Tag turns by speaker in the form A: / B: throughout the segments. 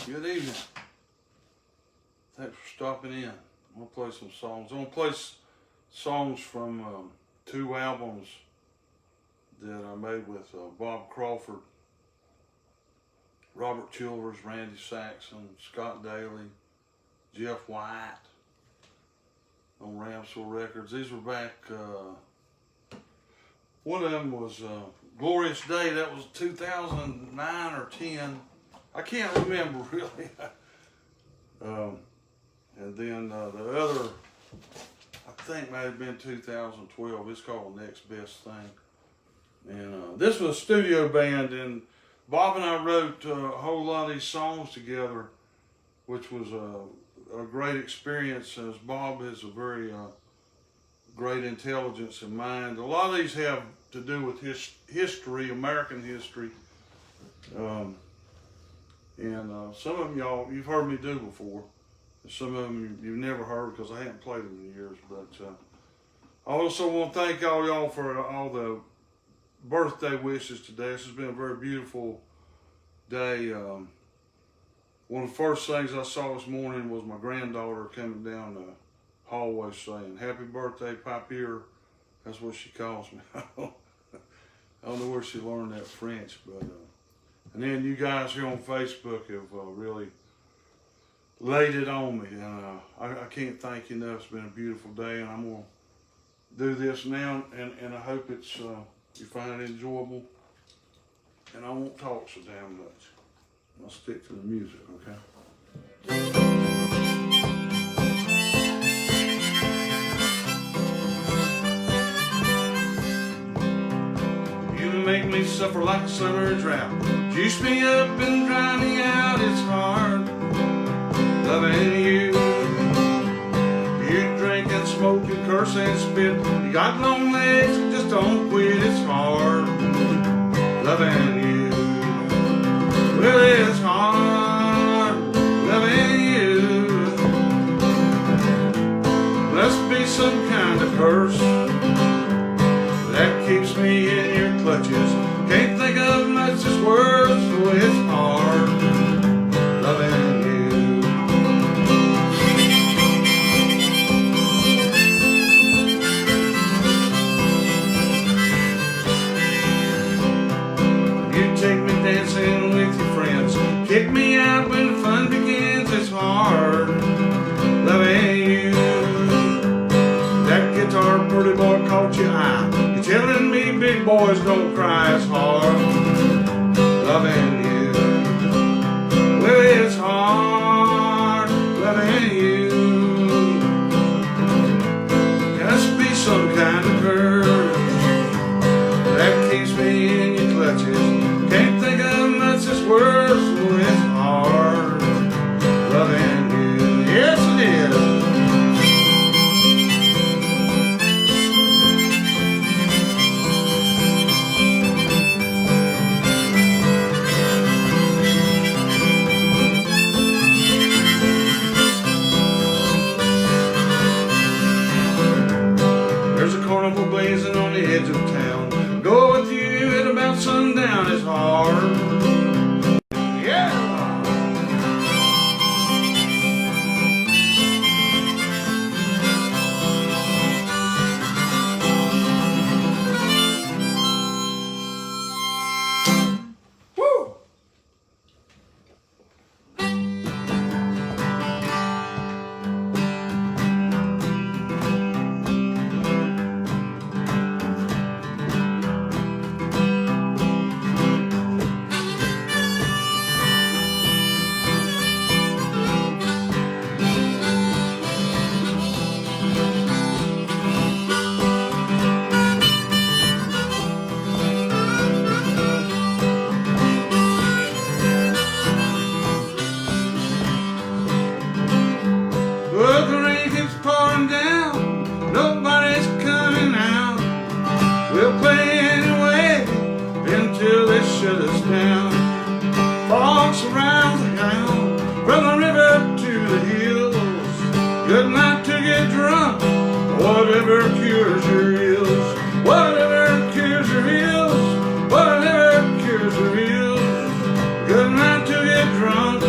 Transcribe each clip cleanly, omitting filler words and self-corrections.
A: Good evening. Thanks for stopping in. I'm going to play some songs. I'm going to play songs from 2 albums that I made with Bob Crawford, Robert Chilvers, Randy Saxon, Scott Daly, Jeff White on Ramsell Records. These were back, one of them was Glorious Day. That was 2009 or 10. I can't remember really. And then the other, I think might have been 2012. It's called Next Best Thing. And this was a studio band, and Bob and I wrote a whole lot of these songs together, which was a great experience, as Bob has a very great intelligence and mind. A lot of these have to do with history, American history. And some of them you've heard me do before. Some of them you've never heard because I haven't played them in years. But I also want to thank all y'all for all the birthday wishes today. This has been a very beautiful day. One of the first things I saw this morning was my granddaughter coming down the hallway saying, "Happy birthday, Papier." That's what she calls me. I don't know where she learned that French, but and then you guys here on Facebook have really laid it on me, and I can't thank you enough. It's been a beautiful day, and I'm going to do this now, and I hope it's you find it enjoyable, and I won't talk so damn much. I'll stick to the music, okay? You make me suffer like a summer drought. Juice me up and dry me out. It's hard loving you. You drink and smoke and curse and spit. You got long legs, just don't quit. It's hard loving you. Well, it's hard loving you. Must be some kind of curse that keeps me in your clutches. Can't think of much that's worse. So it's hard loving you. Take me dancing with your friends, kick me out when the fun begins. It's hard loving you. That guitar pretty boy caught your eye. You're telling me big boys don't cry. It's hard loving you. Well, it's hard loving you. Must be some kind of curse that keeps me in your clutches. Can't think of much that's worse. When it's hard loving you. Yes, it is. There's a carnival blazing on the edge of town. Go with you at about sundown. It's hard. We'll play anyway until they shut us down. Fog surrounds the town from the river to the hills. Good night to get drunk, whatever cures your ills. Whatever cures your ills. Whatever cures your ills. Good night to get drunk,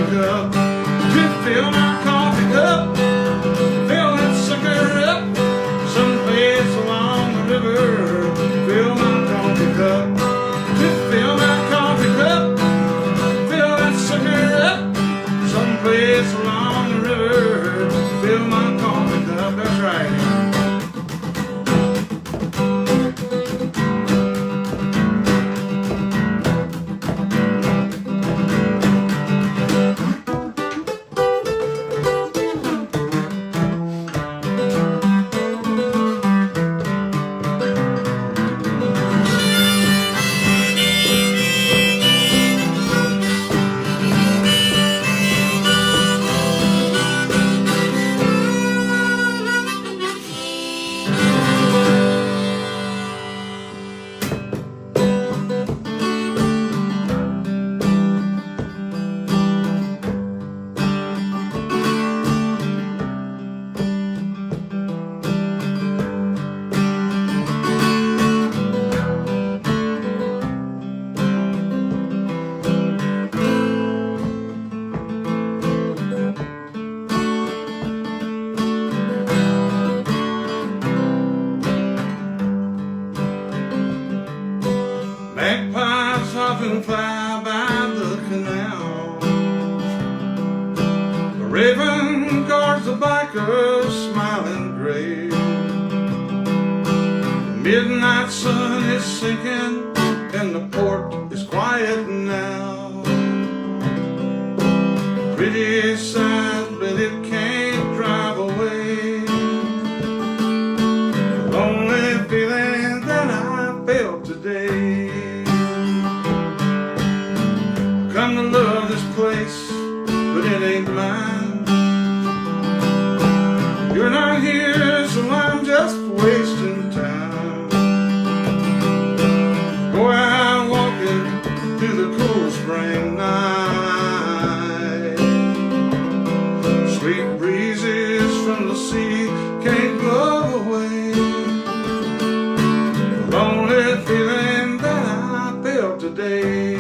A: cup, to fill my coffee cup, fill that sucker up, someplace along the river, fill my coffee cup, to fill my coffee cup, fill that sucker up, someplace along the river, fill my coffee cup. That's right. Magpies often fly by the canal. The raven guards the bikers smiling gray. The midnight sun is sinking and the port is quiet now. Pretty sight, but it can't drive away the lonely feeling that I felt today. Come to love this place, but it ain't mine. You're not here, so I'm just wasting time. Go out walking through the cool spring night. Sweet breezes from the sea can't blow away the lonely feeling that I felt today.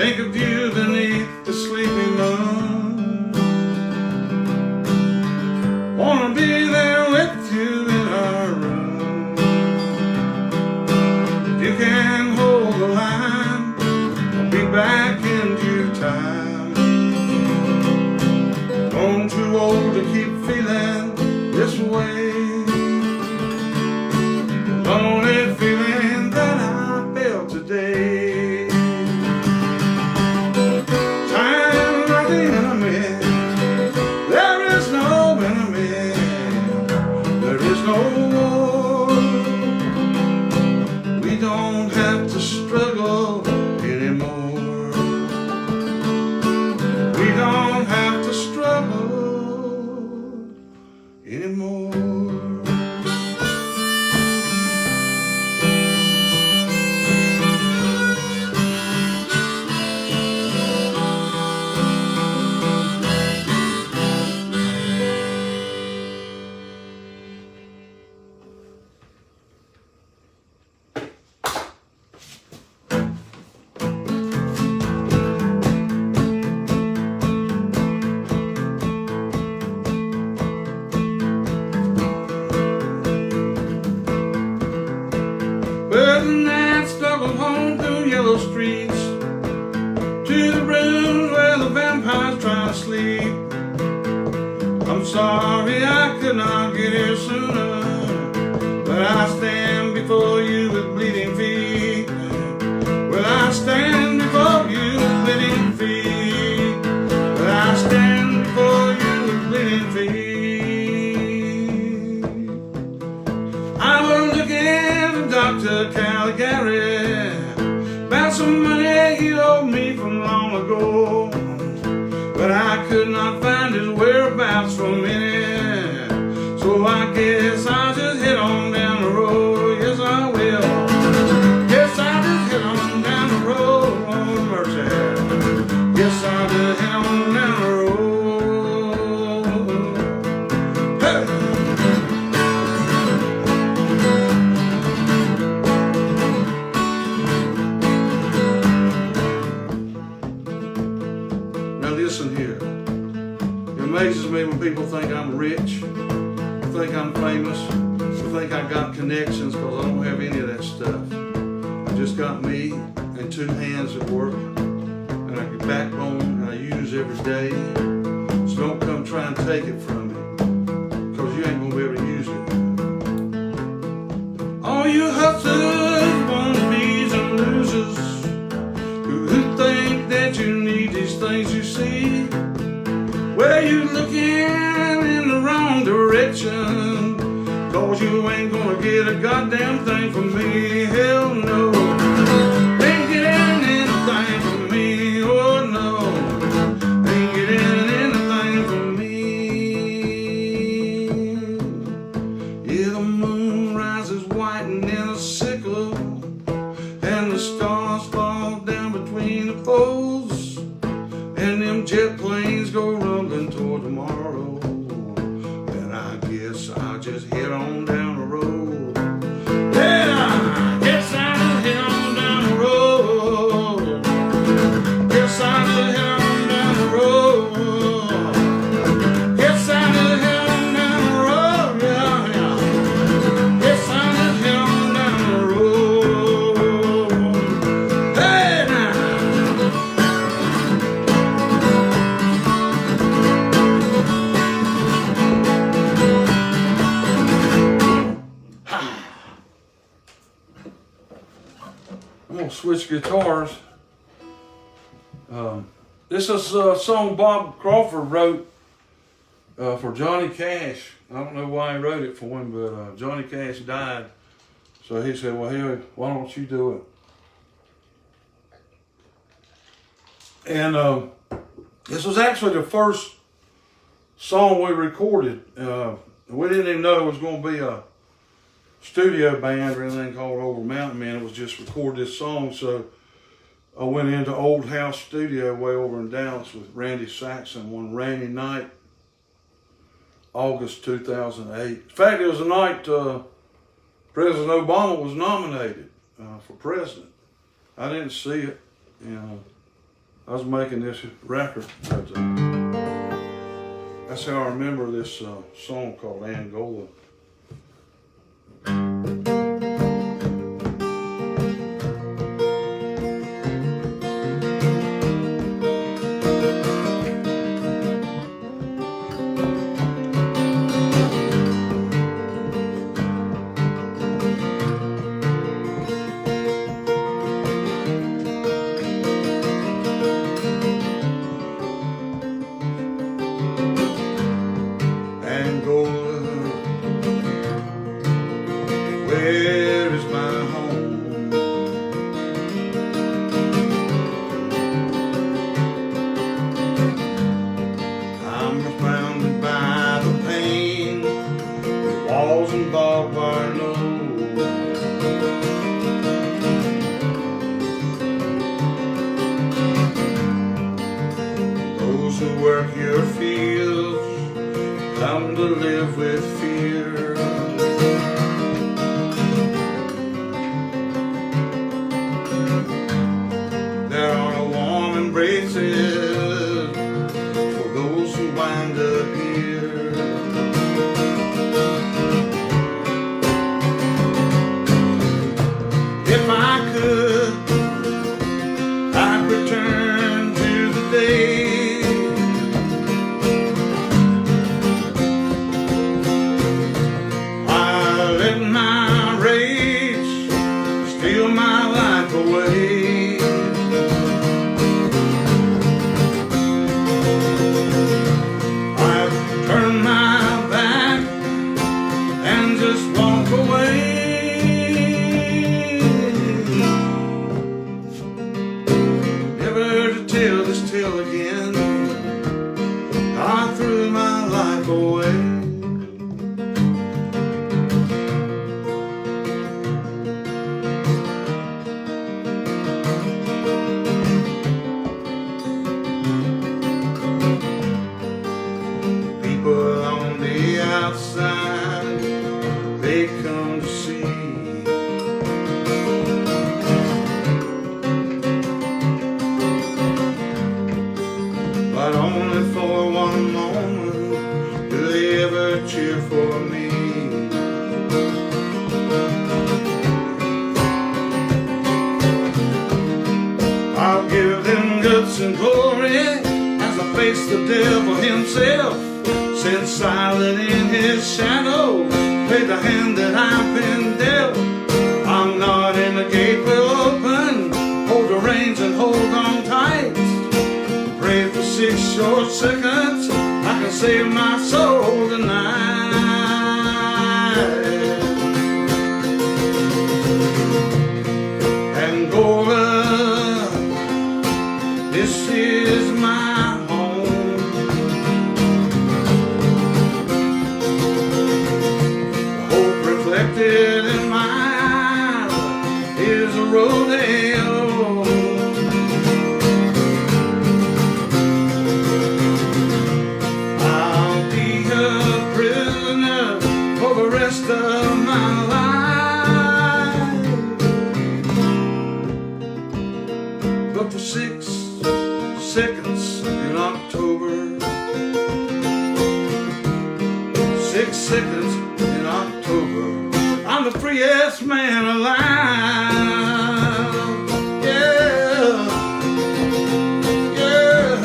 A: Think of you beneath the sleeping moon. Wanna be there with you in our room. If you can hold the line, I'll be back in due time. I'm too old to keep feeling this way. The lonely feeling that I felt today. We don't have to struggle anymore. We don't have to struggle anymore. But the night struggled home through yellow streets to the rooms where the vampires try to sleep. I'm sorry I could not get here sooner, but I stand before you with bleeding feet. Well, I stand before you with bleeding feet. Well, I stand before you with bleeding feet. I was looking for Dr. Caligari about some money he owed me from long ago, but I could not find his whereabouts for a minute. So I guess I'll just head on down the road. Yes, I will. Yes, I'll just head on down the road. Lord mercy. Yes, I'll just head on down the road. Hey! Now listen here. It amazes me when people think I'm rich, think I'm famous, think I got connections, because I don't have any of that stuff. I just got me and two hands that work, and a backbone I use every day. So don't come try and take it from me, because you ain't gonna be able to use it. All you hustlers, wannabes, and losers who think that you need these things you see, well, you looking in the wrong direction, 'cause you ain't gonna get a goddamn thing from me. Hell no, ain't getting anything from me. Oh no, ain't getting anything from me. Yeah, the moon rises white and in a sickle, and the stars fall down between the poles, and them jet planes go rumbling toward tomorrow. And I guess I'll just head on down the road. Yeah, I guess I'll just head on down the road. Guess I'll just head on down the road. Guess I'll just head on down the road. Yeah, yeah. Guess I'll just head on down the road. Hey now. I'm gonna switch guitars. This is a song Bob Crawford wrote for Johnny Cash. I don't know why he wrote it for him, but Johnny Cash died. So he said, well, here, why don't you do it? And this was actually the first song we recorded. We didn't even know it was going to be a studio band or anything called Overmountain Men. It was just record this song. So I went into Old House Studio way over in Dallas with Randy Saxon one rainy night, August 2008. In fact, it was the night President Obama was nominated for president. I didn't see it. You know, I was making this record. But, that's how I remember this song called Angola. Angola, where is my home? I'm surrounded by the pain, the walls and barbed wire low. Those who work your fields come to live with fear. There are no warm embraces for those who wind up here. If I could, I'd return to the day threw my life away. People on the outside, they come to see, but only for one moment do they ever cheer for me. I'll give them guts and glory as I face the devil himself. Sit silent in his shadow, play the hand that I've been dealt. I'm not in the gate, will open, hold the reins and hold on tight. Pray for 6 short seconds, I can save my soul tonight. Angola, this is my home. The hope reflected in my eyes is a rodeo. I'll be a prisoner for the rest of my life, but for 6 seconds in October, 6 seconds in October, I'm the freest man alive. Yeah, yeah.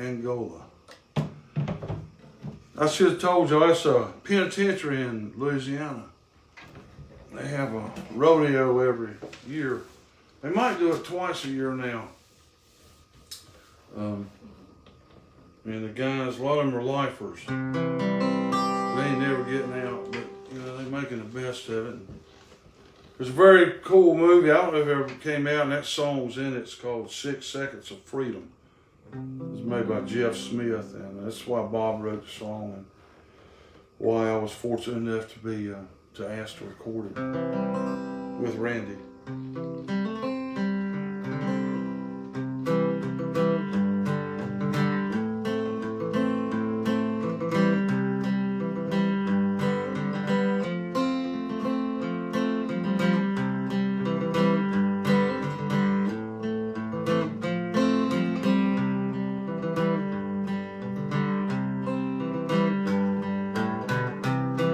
A: Angola. I should have told you that's a penitentiary in Louisiana. They have a rodeo every year. They might do it twice a year now. And the guys, a lot of them are lifers. They ain't never getting out, but you know, they're making the best of it. There's a very cool movie, I don't know if it ever came out, and that song was in it. It's called 6 Seconds of Freedom. It was made by Jeff Smith, and that's why Bob wrote the song and why I was fortunate enough to be asked to record it with Randy.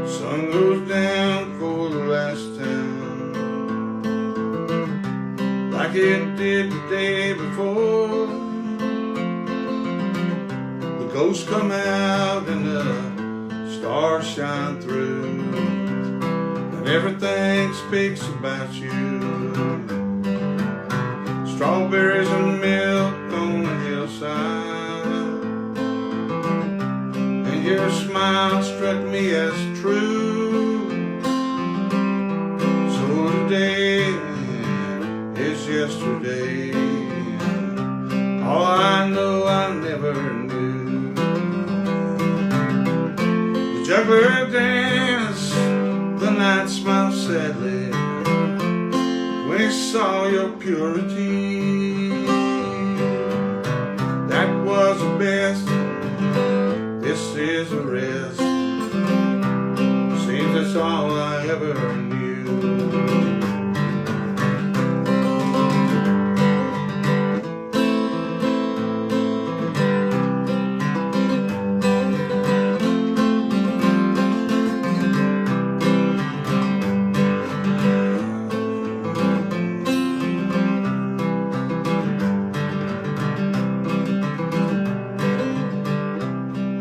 A: Sun goes down for the last time, like it did the day before. The ghosts come out and the stars shine through, and everything speaks about you. Strawberries and milk on the hillside, and your smile struck me as true. So today is yesterday. All I know I never knew. The juggler danced, the night smiled sadly when he saw your purity. That was the best. This is the rest. Seems that's all I ever knew.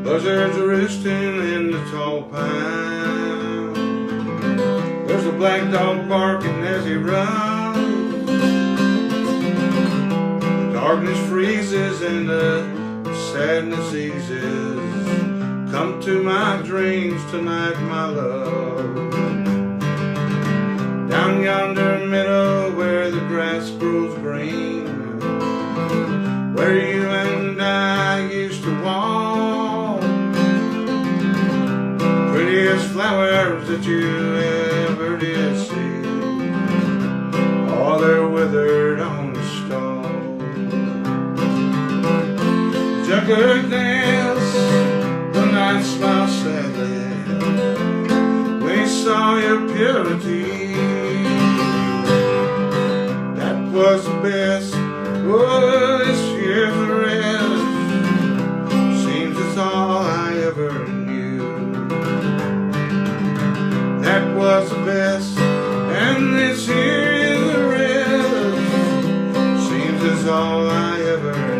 A: Buzzards roosting in the tall pine. There's a black dog barking as he runs. The darkness freezes and the sadness eases. Come to my dreams tonight, my love. Down yonder meadow where the grass grows green, where you and I used to walk. Prettiest flowers that you ever did see, oh, they're withered on the stalk. Juggler dance, the night smile sadly when he saw your purity. That was the best. Oh, this year's the rest. Seems it's all I ever knew. That was the best, and this here is the rest. Seems it's all I ever knew.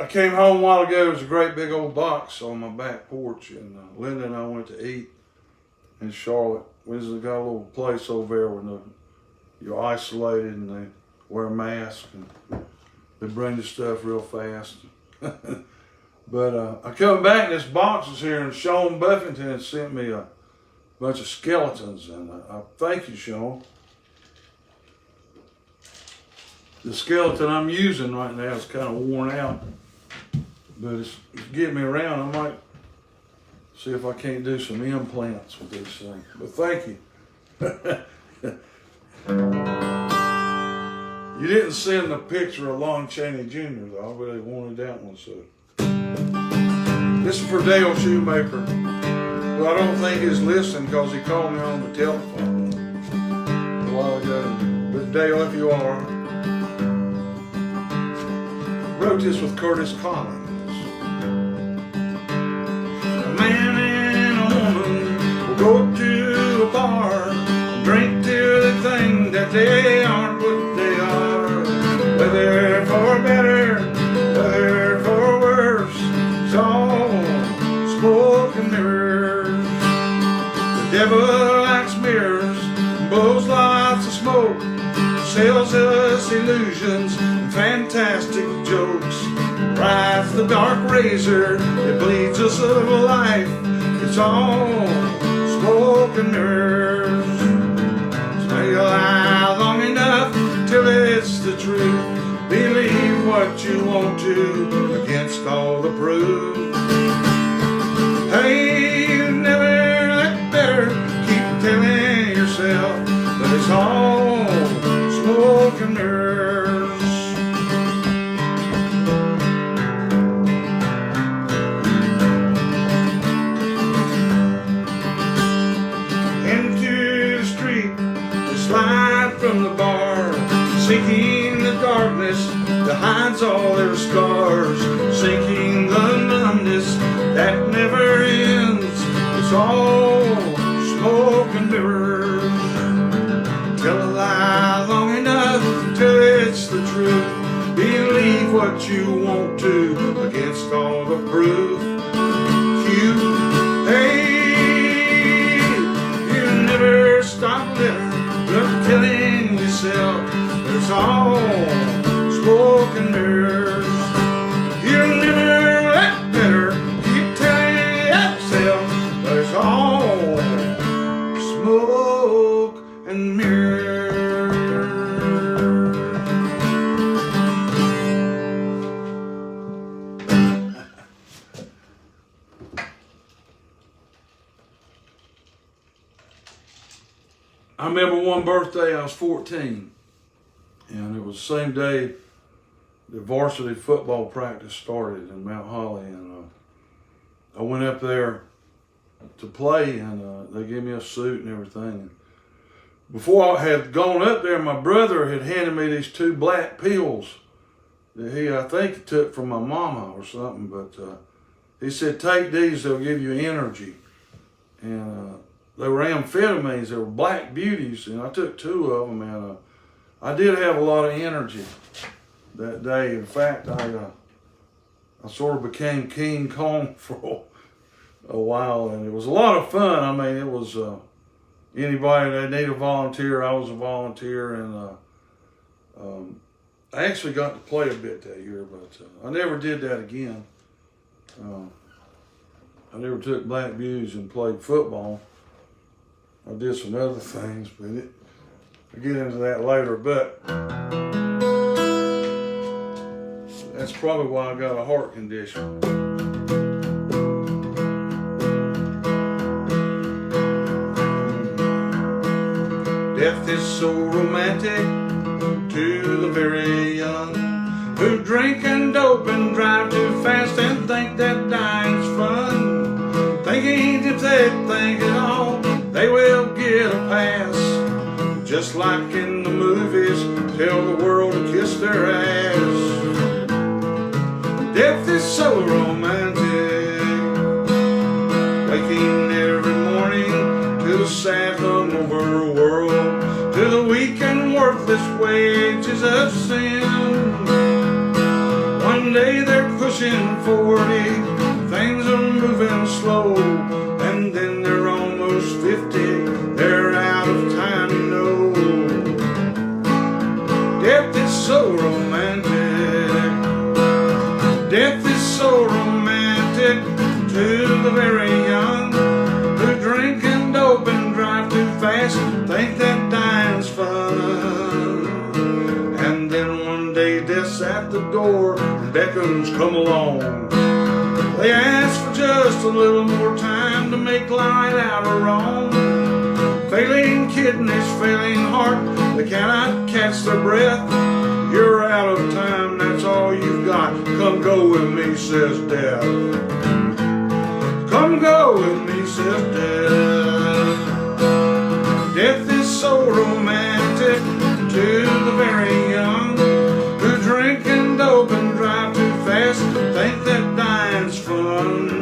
A: I came home a while ago. There was a great big old box on my back porch, and Linda and I went to eat in Charlotte. We got a little place over there where you're isolated and they wear masks and they bring the stuff real fast. But I come back and this box is here, and Sean Buffington had sent me a bunch of skeletons, and I thank you, Sean. The skeleton I'm using right now is kind of worn out, but it's getting me around. I might see if I can't do some implants with these things. But thank you. You didn't send a picture of Lon Chaney Jr. though. I really wanted that one, so. This is for Dale Shoemaker, who I don't think is listening because he called me on the telephone a while ago. But Dale, if you are, wrote this with Curtis Collins. A man and a woman will go to a bar and drink till they think that they aren't what they are. Whether for better, whether for worse, it's all smoke and mirrors. The devil likes mirrors, blows lots of smoke, sells us illusions and fantastic jokes. Rides the dark razor, it bleeds us of life. It's all smoke and mirrors. Stay alive long enough till it's the truth. Believe what you want to against all the proof. Hey, you never let better. Keep telling yourself that it's all smoke and mirrors. Into the street, they slide from the bar, seeking the darkness that hides all their scars, seeking the numbness that never ends. It's all smoke and mirrors. Tell a lie long enough till it's the truth. Believe what you want to against all the proof. You, hey, you never stop living, just telling yourself that it's all smoke and mirrors. You never let better. Keep telling yourself that it's all smoke and mirrors. I remember one birthday, I was 14, and it was the same day the varsity football practice started in Mount Holly, and I went up there to play, and they gave me a suit and everything. before I had gone up there, my brother had handed me these 2 black pills that I think he took from my mama or something, but he said, take these, they'll give you energy. And they were amphetamines, they were black beauties, and I took 2 of them, and I did have a lot of energy that day. In fact, I sort of became King Kong for a while, and it was a lot of fun. I mean, it was anybody that needed a volunteer, I was a volunteer, and I actually got to play a bit that year, but I never did that again. I never took black beauties and played football. I did some other things, but I'll get into that later. But that's probably why I got a heart condition. Death is so romantic to the very young, who drink and dope and drive too fast and think that dying's fun. Thinking if they think it all, they will get a pass. Just like in the movies, tell the world to kiss their ass. Death is so romantic, waking every morning to the sad hungover world, to the weak and worthless wages of sin. One day they're pushing 40, things are moving slow, and then they're almost 50, they're out of time, you know. Death is so romantic, death is so romantic to the very young, who drink and dope and drive too fast, think that dying's fun. And then one day death's at the door, beckons, come along. They ask for just a little more time to make light out of wrong. Failing kidneys, failing heart, they cannot catch their breath. You're out of time, that's all you've got. Come go with me, says death. Come go with me, says death. Death is so romantic to the very young, who drink and dope and drive too fast, think that dying's fun.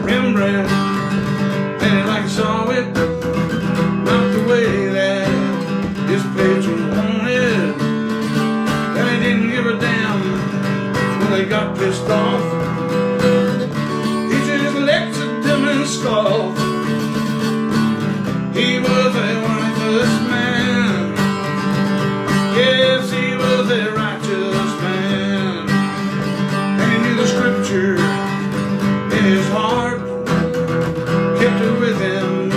A: Rembrandt, painted like he saw it, not the way that his patron wanted. And he didn't give a damn when they got pissed off. He just lectured them and scoffed. He was a righteous man. Yes, he was a righteous man. And he knew the scripture in his heart, kept it with him.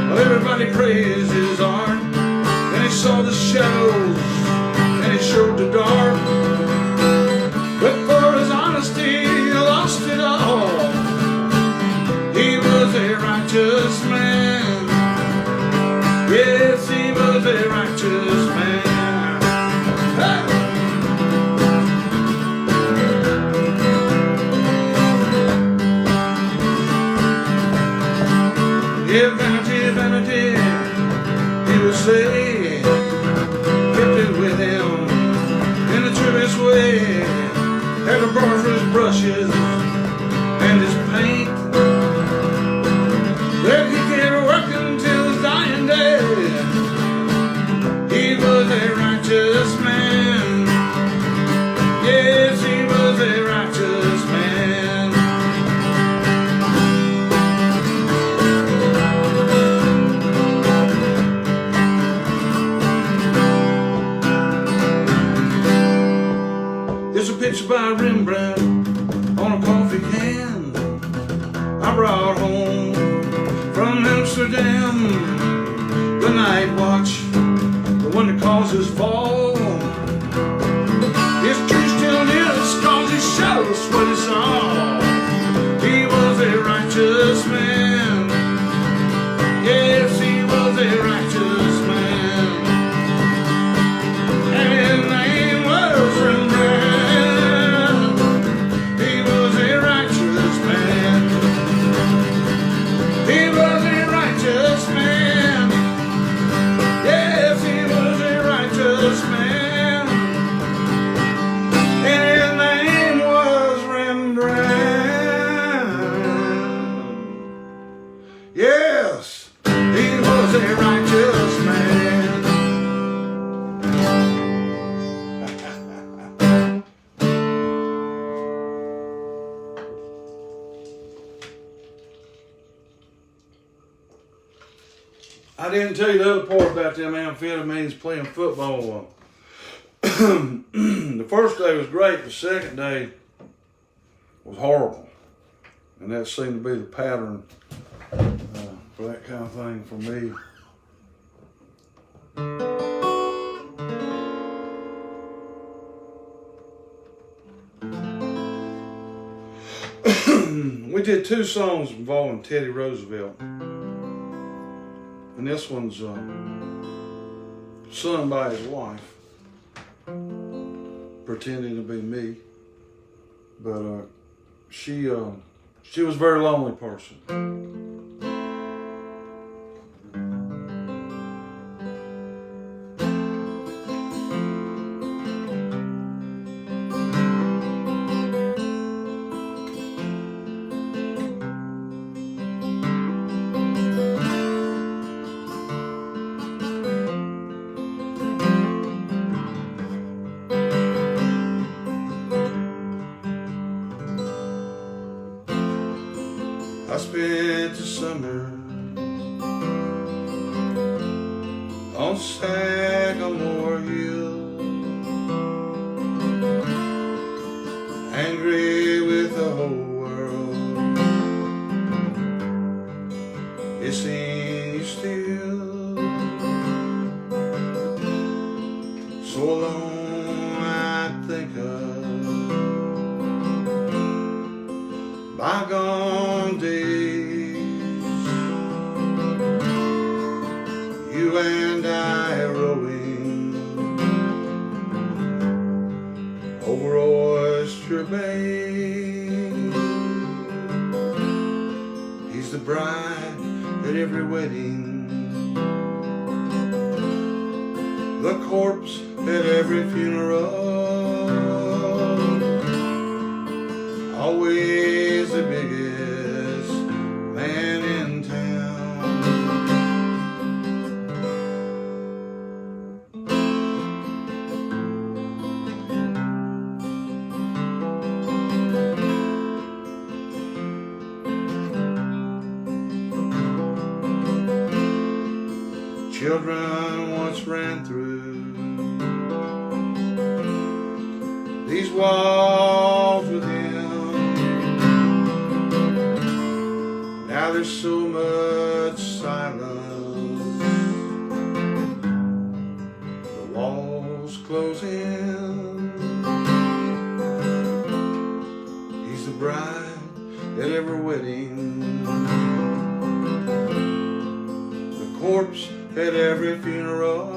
A: Well, everybody praised his art. Then he saw the shadows and he showed the dark. But for his honesty, he lost it all. He was a righteous man. Yes, he was a righteous man. Hey! Yeah, vanity, vanity, he would say, kept it with him in the truest way. Had to borrow for his brushes and his paint. Let he get working till his dying day. He was a righteous man. Yes, he was a righteous man. It's a picture by by Rembrandt on a coffee can I brought home from Amsterdam. The night watch, the one that causes fall. His tree still lives cause he showed us what he saw. He was a righteous man. Yes, he was a righteous man. And his name was Rembrandt. He was a righteous man. He was a righteous man. Yes, he was a righteous man. And his name was Rembrandt. Yes, he was a righteous man. I didn't tell you the other part about them amphetamines playing football. The first day was great. The second day was horrible. And that seemed to be the pattern for that kind of thing for me. We did 2 songs involving Teddy Roosevelt. And this one's sung by his wife, pretending to be me. But she was a very lonely person. I spent the summer on Sagamore Hill, angry with the whole world. It seems still so alone. I think of bygone days, you and I rowing over Oyster Bay. He's the bride at every wedding, the corpse at every funeral, always the biggest man in town. Children once ran through these walls with him. Now there's so much silence, the walls close in. He's the bride at every wedding, the corpse at every funeral,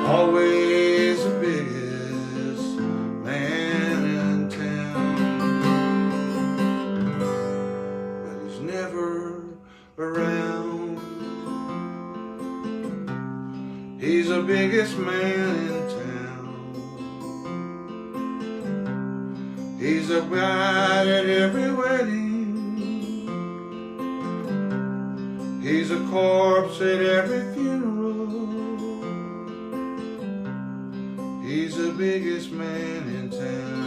A: always the biggest man in town. But he's never around. He's the biggest man in town. He's the bride at every wedding. He's a corpse at every funeral. He's the biggest man in town.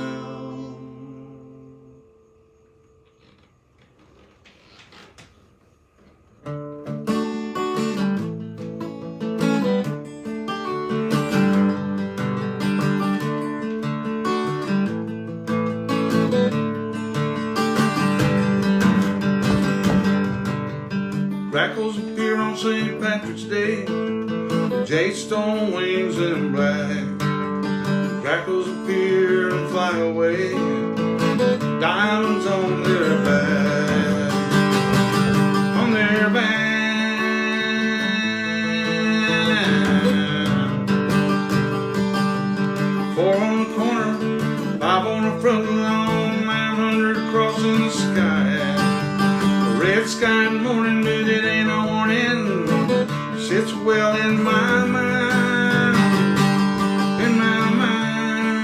A: St. Patrick's Day, Jadestone wings in black. Grackles appear and fly away, diamonds on their back, on their back. 4 on the corner, 5 on the front lawn, 900 across in the sky. A red sky in the morning, but it ain't a warning, sits well in my mind, in my mind,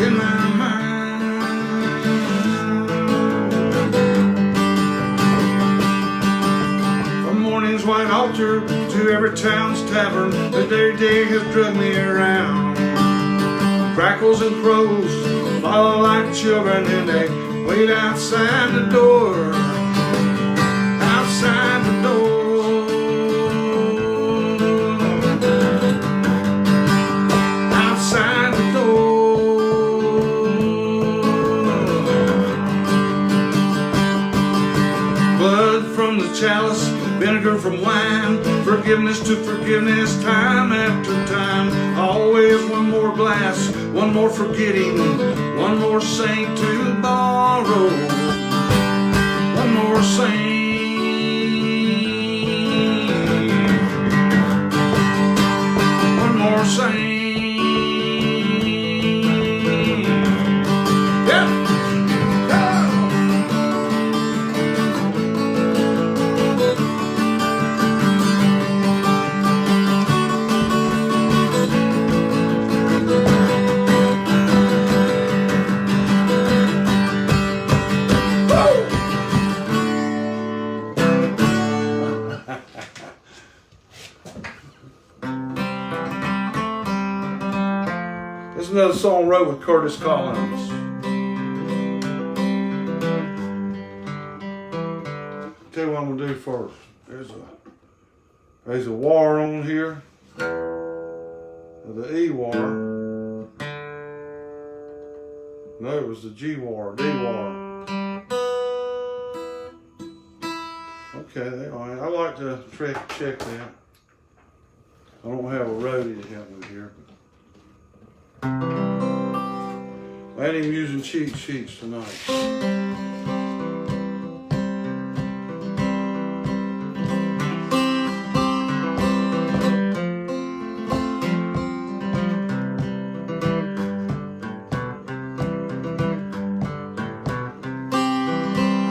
A: in my mind. From morning's white altar to every town's tavern, the day has drug me around. Grackles and crows follow like children, and they wait outside the door, outside the door, outside the door. Blood from the chalice, vinegar from wine, forgiveness to forgiveness, time after time. Always one more glass, one more forgetting, one more saint to borrow, one more saint, one more saint. Yep. This is another song wrote with Curtis Collins. Tell you what I'm gonna do first. There's a war on here, the E war. No, it was the G war, D war. Okay, all right. I like to check that. I don't have a roadie to help me here. I ain't even using cheat sheets tonight.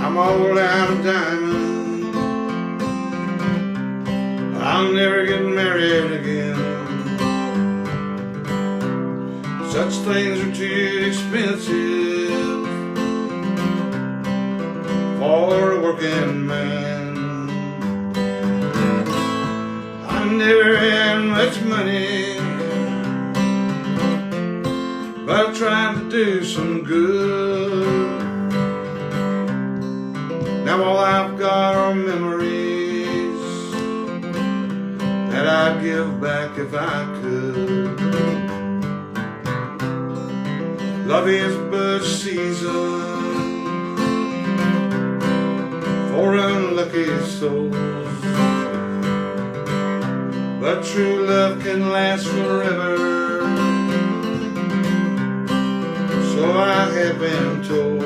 A: I'm all out of diamonds, I'll never get married again. Such things are too expensive for a working man. I never had much money, but I tried to do some good. Now all I've got are memories that I'd give back if I could. Love is but season for unlucky souls, but true love can last forever, so I have been told.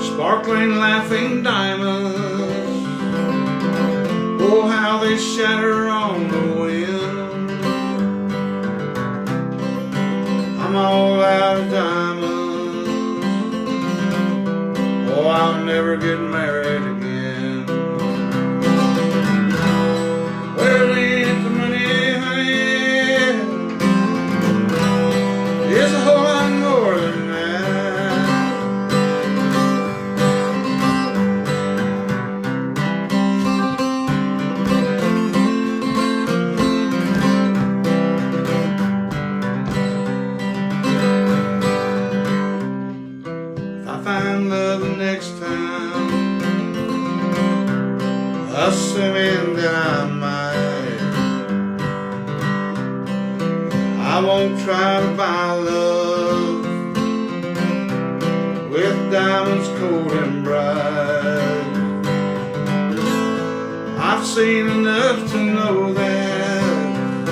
A: Sparkling, laughing diamonds, oh how they shatter on the wind. I'm all out of diamonds, oh I'll never get married again. Well, ain't the money, honey, it's a whole lot more than that. Find love the next time, assuming that I might. I won't try to buy love diamonds cold and bright. I've seen enough to know that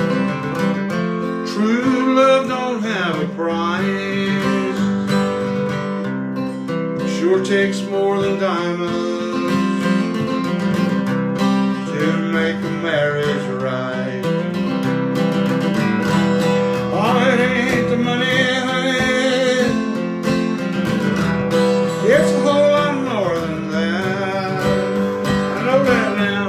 A: true love don't have a price. Sure takes more than diamonds to make a marriage right. Oh, it ain't the money, honey, it's a whole lot more than that. I know that now.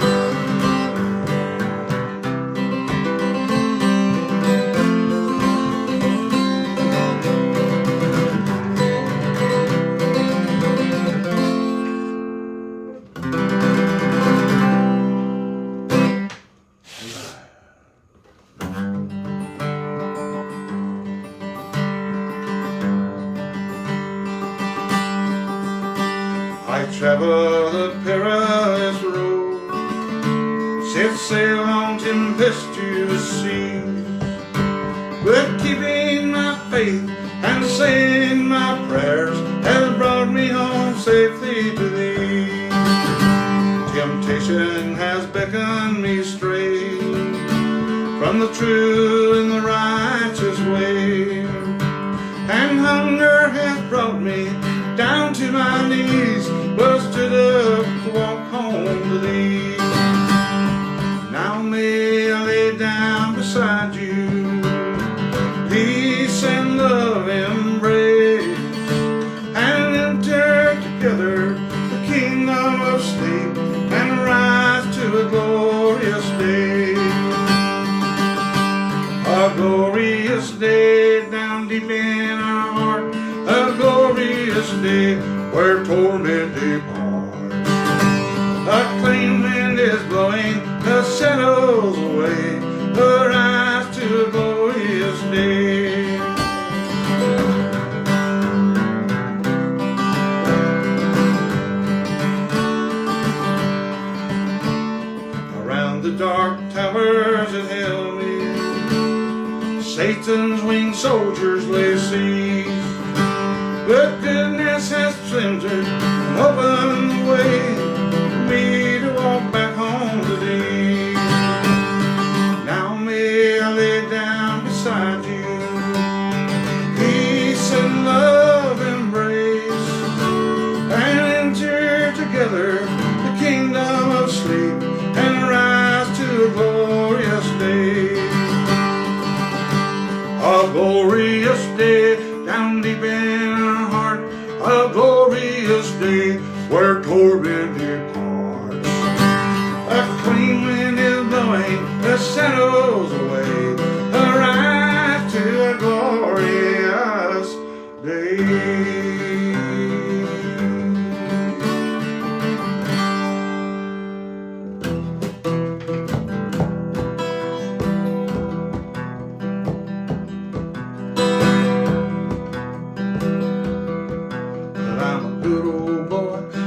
A: I travel the perilous road, set sail on tempestuous seas, but keeping my faith and saying my prayers has brought me home safely to thee. Temptation has beckoned me straight from the true and the righteous way, and hunger has brought me down to my knees, but stood up to walk home to thee. Now may I lay down beside you, peace and love embrace, and enter together the kingdom of sleep, and rise to a glorious day. A glorious day down deep in our heart, a glorious day where torment departs. A clean wind is blowing the shadows away, arise to a glorious day. Around the dark towers that held me, Satan's winged soldiers lay siege, but goodness has centered and opened the way for me to walk back home to thee. Now may I lay down beside you, peace and love embrace, and enter together the kingdom of sleep, and rise to a glorious day. A glorious day down deep in our heart, a glorious day where torment departs. A clean wind is blowing the shadows away, arise to a glorious day.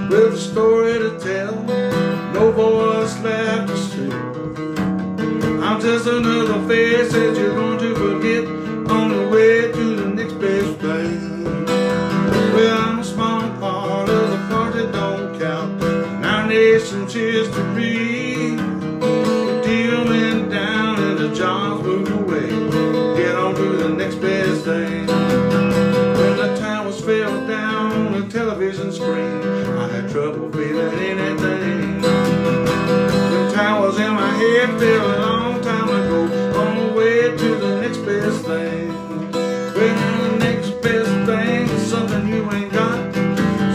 A: With a story to tell, no voice left to steal. I'm just another face that you're going to forget on the way to the next best thing. Well, I'm a small part of the part that don't count in our nation's history. The deal went down and the jobs moved away. Get on to the next best thing. When the towers fell down on the television screen, I had trouble feeling anything. The towers in my head fell a long time ago, on the way to the next best thing. Well, the next best thing is something you ain't got,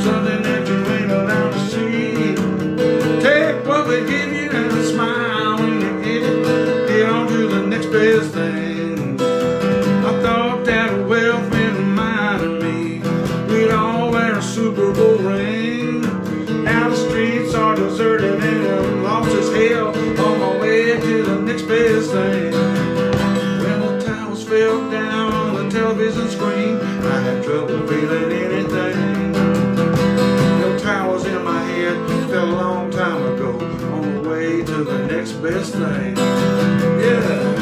A: something that you ain't allowed to see. Take what we give you and smile when you get it. Get on to the next best thing. I thought that wealth meant mine and me. We'd all wear a Super Bowl ring. Now the streets are deserted and I'm lost as hell on my way to the next best thing. When the towers fell down on the television screen, I had trouble feeling anything. The towers in my head fell a long time ago, on the way to the next best thing. Yeah.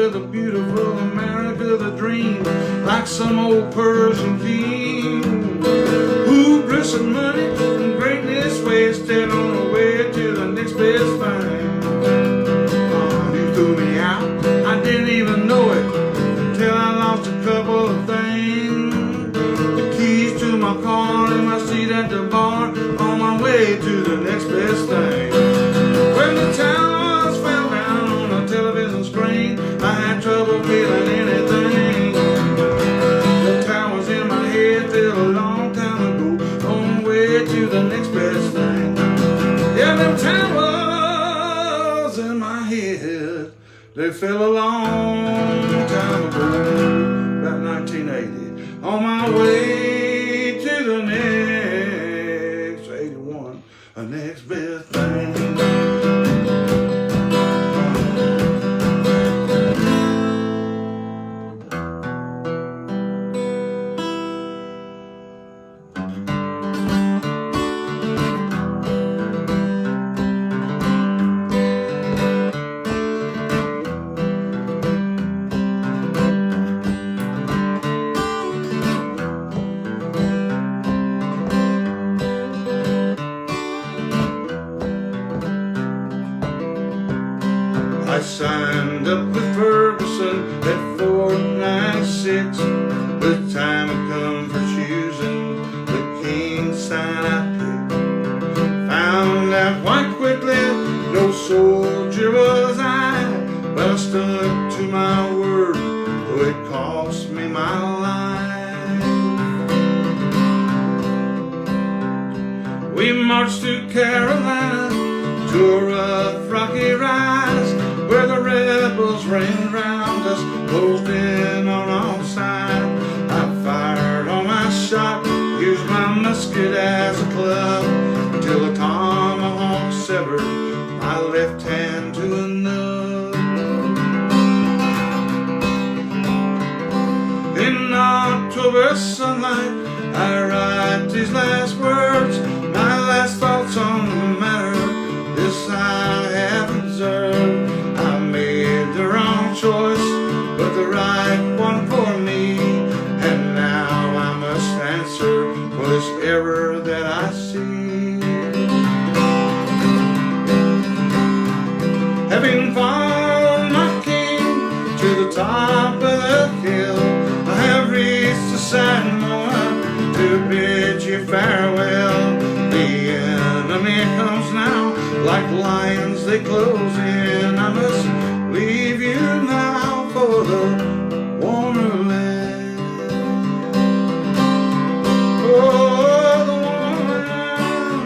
A: America, the beautiful America, the dream, like some old Persian king who bristled money and greatness wasted on the way to the next best thing. You threw me out, I didn't even know it until I lost a couple of things. The keys to my car and my seat at the bar, on my way to the next best thing. When the towers fell down on the television screen, I had trouble feeling anything. The towers in my head fell a long time ago, on the way to the next best thing. Yeah, the towers in my head, they fell a long time ago, about 1980, on my way to the next 81, the next best thing. I signed up with Ferguson at 496. The time had come for choosing the king sign I picked. Found out quite quickly, no soldier was I, but I stuck to my word, though it cost me my life. We marched to Carolina, to a rough, rocky rise, where the rebels ran round us, closed in on all sides. I fired all my shot, used my musket as a club, till a tomahawk severed my left hand to a nub. In October sunlight, I write these last words, my last thoughts on the matter. This I have observed. I made the wrong choice, but the right one for me, and now I must answer for this error that I see. Having followed my king to the top of the hill, I have reached the Sagamore to bid you farewell. The enemy comes now, like lions they close in. I must leave you now for the warmer land. Oh, the warmer land.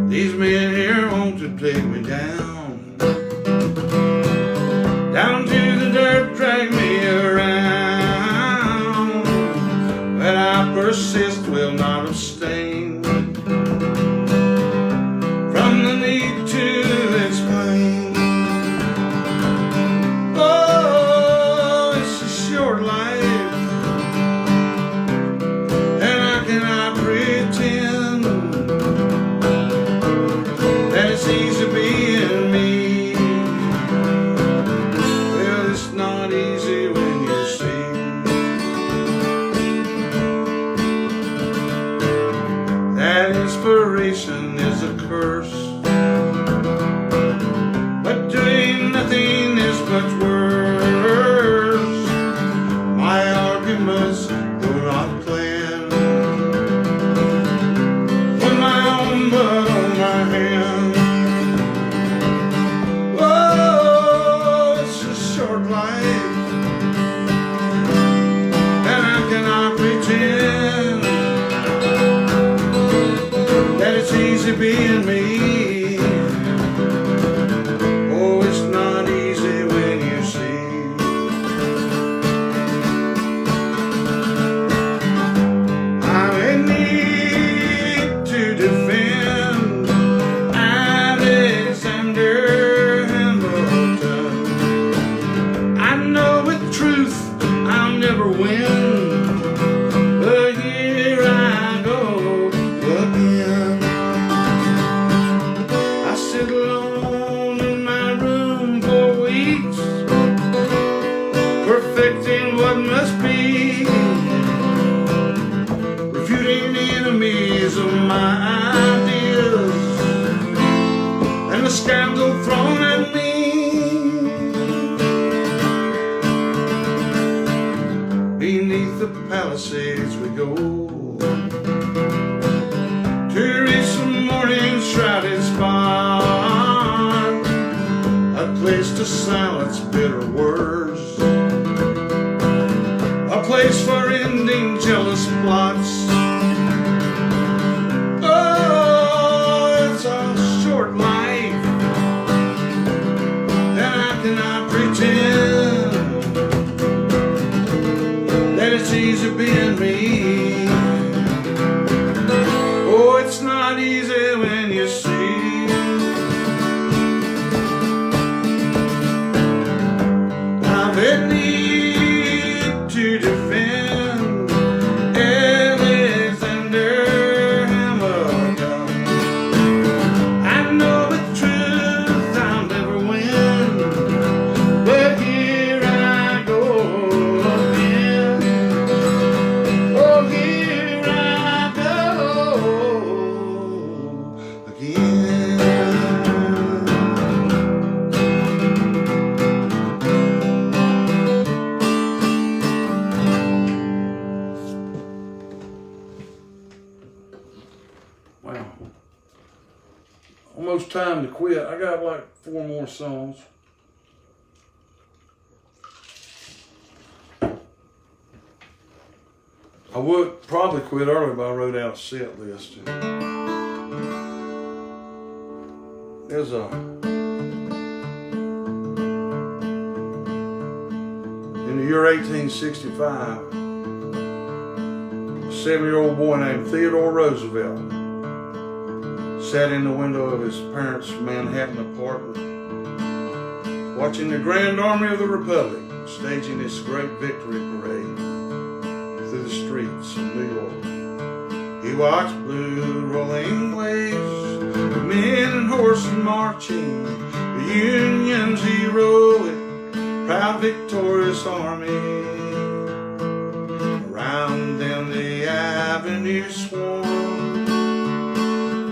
A: These men here want to take me down, down to the dirt, drag me around, but I persist, will not abstain from the need to explain. Oh, it's a short life, and I cannot pretend that it's easy being me. Well, it's not easy when you see that inspiration is a curse, but doing nothing is much worse. My arguments go not planned, put my own blood on my hand. Oh, it's a short life, and I cannot pretend that it's easy being me. Oh, it's a place to silence bitter words, a place for ending jealous plots. Oh, it's a short life, and I cannot pretend that it's easy being me. Oh, it's not easy when you see I need to defend Alexander Hamilton. I know the truth I'll never win, but here I go again. Oh, here I go again. Wow. Almost time to quit. I got like 4 more songs. I would probably quit early, but I wrote out a set list. There's in the year 1865, a 7-year-old boy named Theodore Roosevelt sat in the window of his parents' Manhattan apartment, watching the Grand Army of the Republic staging its great victory parade through the streets of New York. He watched blue rolling waves, the men and horses marching, the Union's heroic, proud, victorious army. Around them the avenue swarmed,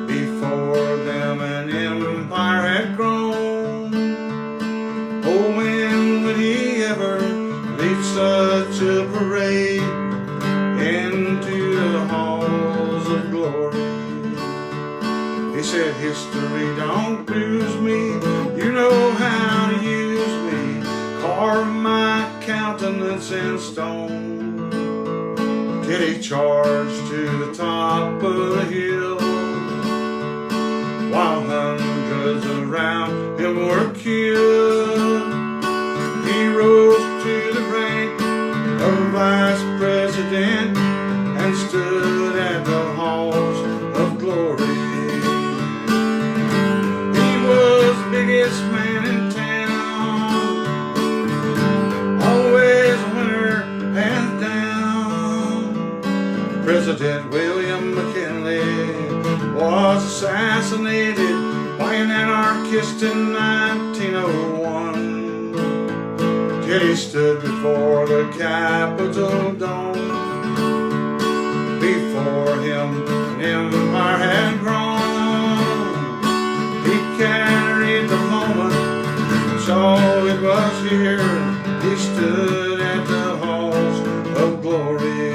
A: before them an empire had grown. Oh, when would he ever lead such a parade into the halls of glory? He said, history don't lose me, you know how to use me, carve my countenance in stone. Till he charged to the top of the hill, while hundreds around him were killed. He rose to the rank of vice president and stood at the halls of glory. He was the biggest man in town, always a winner, hands down. President William McKinley was assassinated by an anarchist in 1901. Till he stood before the Capitol dome. Before him an empire had grown. He carried the moment, so it was here he stood at the halls of glory.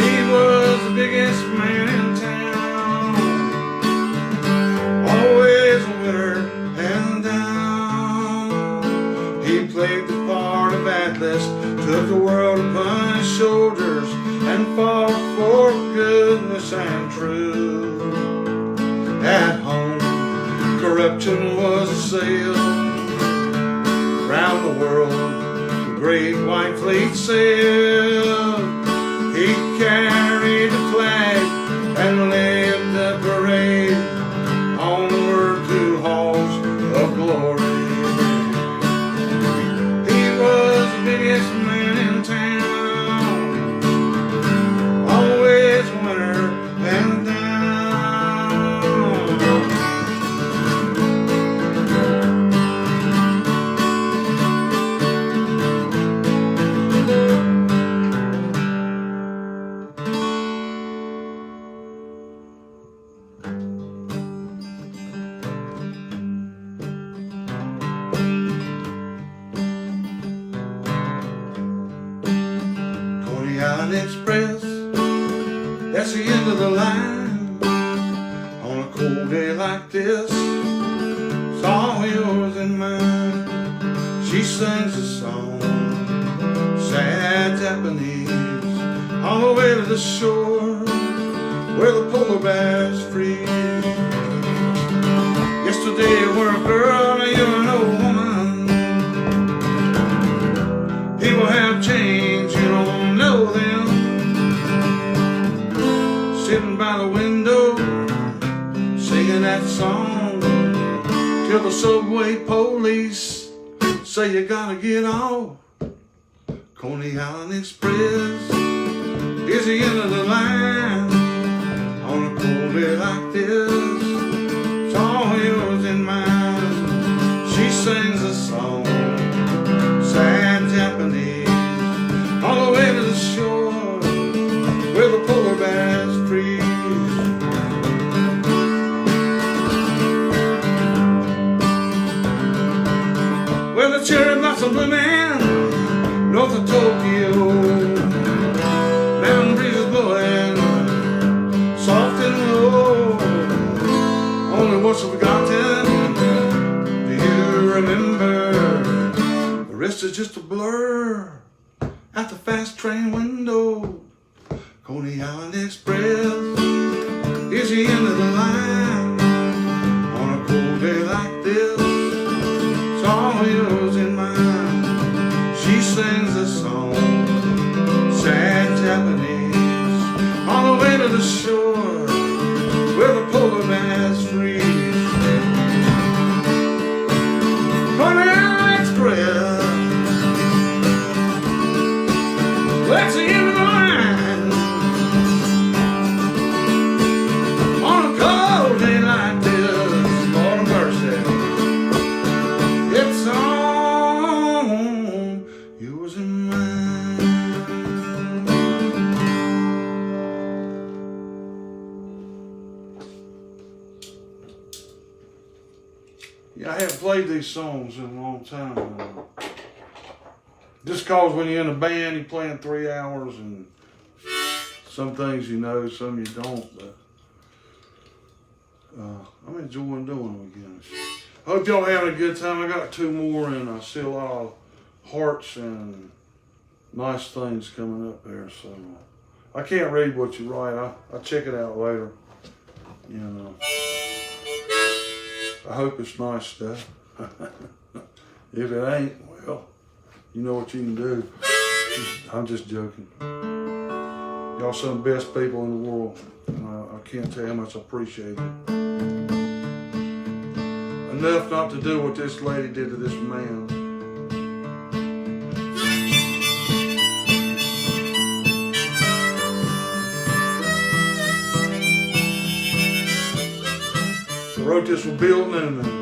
A: He was the biggest man in town, always a winner, hands down. He played the part of Atlas, took the world upon his shoulders, and fought for goodness and truth. At home, corruption was assailed. Round the world, the great white fleet sailed. He carried the flag and led the parade onward to halls of glory. He was the biggest man in town, always a winner, hands down. Express, that's the end of the line. On a cold day like this, it's all in mind. She sings a song, sad Japanese, all the way to the shore where the polar bears freeze. Yesterday you were a girl, now you're an old woman. People have changed, you don't know them. Sitting by the window, singing that song, till the subway police say you gotta get off. Coney Island Express is the end of the line. On a cold day like this, it's all yours and mine. She sings a song, sad Japanese, all the way to the shore where the polar bears freeze. Where the cherry blossom blooming north of Tokyo, mountain breezes blowing soft and low. Only what's forgotten do you remember? The rest is just a blur at the fast train window. Coney Island Express is the end of the line. On a cold day like this, it's all yours and mine. She sings a song, sad Japanese, all the way to the shore where the polar bears freeze. Coney Island Express, that's the end of the line. On a cold day like this, Lord of mercy, it's all yours and mine. Yeah, I haven't played these songs in a long time. Just cause when you're in a band, you're playing 3 hours, and some things you know, some you don't, but I'm enjoying doing them again. I hope y'all having a good time. I got 2 more, and I see a lot of hearts and nice things coming up there, so I can't read what you write. I'll check it out later, you know. I hope it's nice stuff. If it ain't, well, you know what you can do. I'm just joking. Y'all some of the best people in the world. I can't tell you how much I appreciate it. Enough not to do what this lady did to this man. I wrote this with Bill Newman.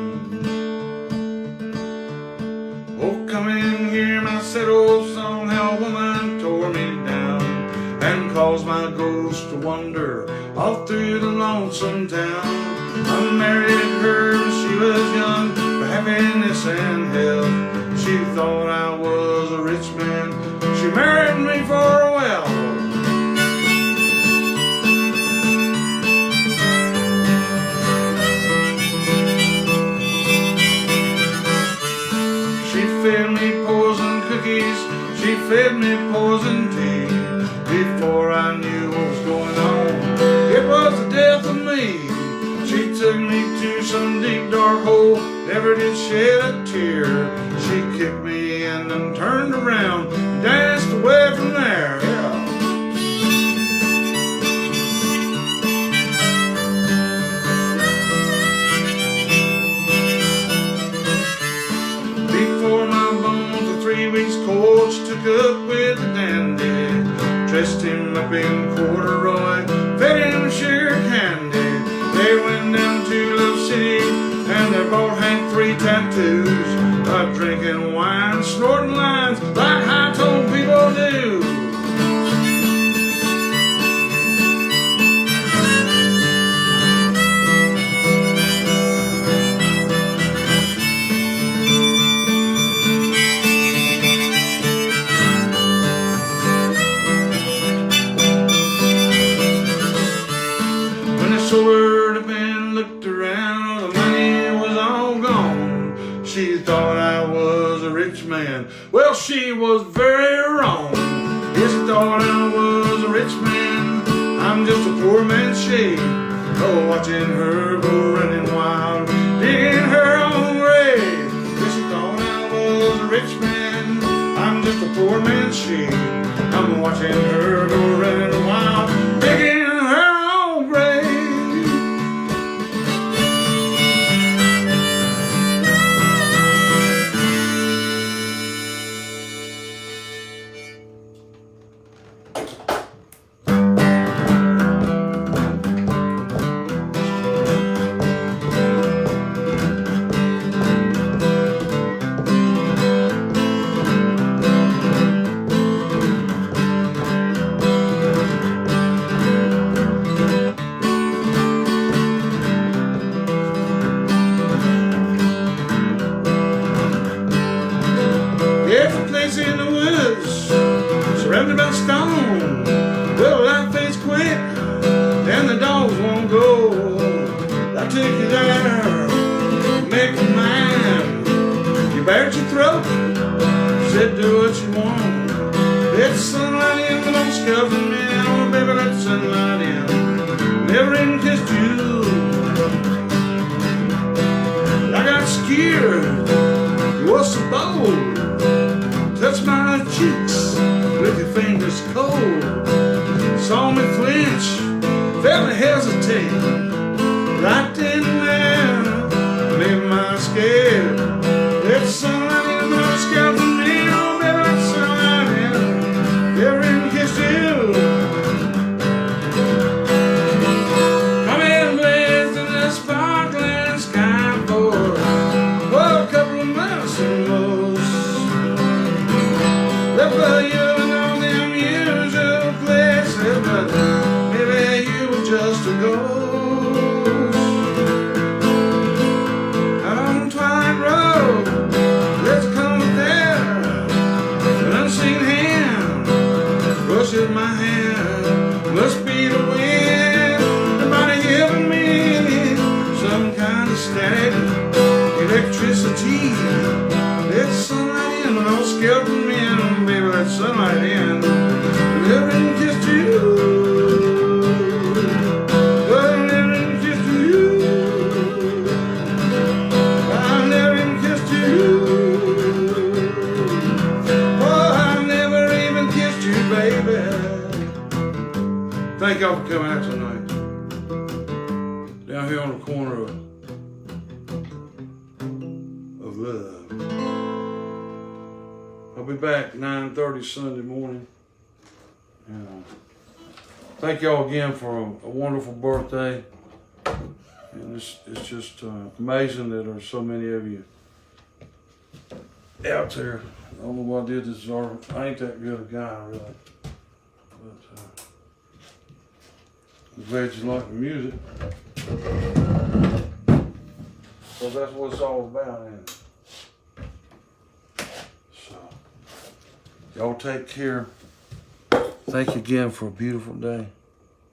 A: Oh, come in here, my sad old song, how a woman tore me down and caused my ghost to wander off through the lonesome town. I married her when she was young for happiness and health. She thought I was a rich man. She married me for wealth. She fed me poison cookies, she fed me poison tea. Before I knew what was going on, it was the death of me. She took me to some deep dark hole, never did shed a tear. She kicked me in and turned around and danced away from there. Yeah. Before my bones were 3 weeks cold, she took up with the dandy, dressed him up in corduroy, fed him sugar candy. They went down to Love City and they bought Hank 3 tattoos, drinking wine, snorting lines like high-toned people do. When I sobered up and looked around, the money was all gone. She she thought I was a rich man. Well, she was very wrong. Yes, she thought I was a rich man. I'm just a poor man's shade. Oh, watching her go running wild, digging her own grave. Yes, she thought I was a rich man. I'm just a poor man's shade. I'm watching her go running wild, digging her own grave. There's a place in the woods, surrounded by stone. Well, life is quick, and the dogs won't go. I took you there, make a man. You bared your throat, said do what you want. Let the sunlight in, but don't scuff me. Oh, baby, let the sunlight in. Never even kissed you. I got scared, you was so bold. Touch my cheeks with your fingers cold. Saw me flinch, felt me hesitate. Right then and there, made my scared. Let the sunlight in, but don't scared from me. Oh, baby, let the sunlight in. Never even kissed you. Come in, blaze in the sparkling sky for a couple of months and more. Left for you in all them usual places, but maybe you were just a ghost. Out on Twilight Road, let's come there. An unseen hand brushes my hand. Must be the wind, the body giving me some kind of static electricity. Let sunlight in, don't scare from me. Baby, let sunlight in. Never even kissed you. I never even kissed you. I never even kissed you. Oh, I never even kissed you, baby. Thank y'all for coming out tonight. Down here on the corner of love. I'll be back 9:30 Sunday morning. Thank y'all again for a wonderful birthday. And it's just amazing that there's so many of you out there. I don't know what I did this. I ain't that good a guy, really. But I'm glad you like the music. So that's what it's all about, ain't it? Y'all take care. Thank you again for a beautiful day.